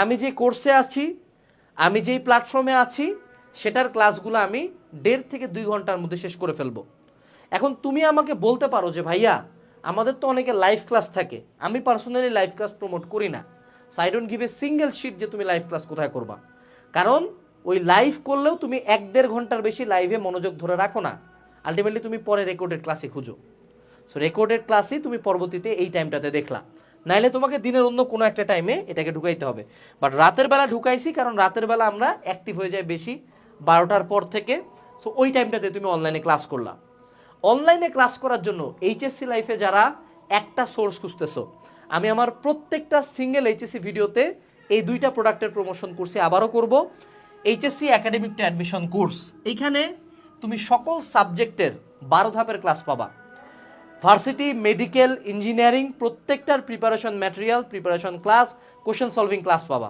আমি যে কোর্সে আছি, আমি যেই প্ল্যাটফর্মে আছি, সেটার ক্লাসগুলো আমি 1.5 থেকে 2 ঘন্টার মধ্যে শেষ করে ফেলবো। এখন তুমি আমাকে বলতে পারো যে ভাইয়া আমাদের তো অনেকে লাইভ ক্লাস থাকে, আমি পার্সোনালি লাইভ ক্লাস প্রমোট করি না, so I don't give a single sheet যে তুমি লাইভ ক্লাস কোথায় করবা। কারণ ওই লাইভ করলেও তুমি 1-1.5 ঘন্টার বেশি লাইভে মনোযোগ ধরে রাখো না, আলটিমেটলি তুমি পরে রেকর্ডেড ক্লাসে খুঁজো। সো রেকর্ডেড ক্লাসই তুমি পরবর্তীতে এই টাইমটাতে দেখলা, নাইলে তোমাকে দিনের অন্য কোনো একটা টাইমে এটাকে ঢুকাইতে হবে। বাট রাতের বেলা ঢুকাইছি কারণ রাতের বেলা আমরা অ্যাক্টিভ হয়ে যাই বেশি, 12টার পর থেকে। সো ওই টাইমটাতে তুমি অনলাইনে ক্লাস করলা। অনলাইনে ক্লাস করার জন্য এইচএসসি লাইফে যারা একটা সোর্স খুঁজতেছো, আমি আমার প্রত্যেকটা সিঙ্গেল এইচএসসি ভিডিওতে এই 2টা প্রোডাক্টের প্রমোশন করছি, আবারও করব। HSC academic two admission course, এইখানে তুমি সকল সাবজেক্টের 12 ধাপের ক্লাস পাবা। ভার্সিটি, মেডিকেল, ইঞ্জিনিয়ারিং প্রত্যেকটার preparation material, preparation class, question solving class পাবা।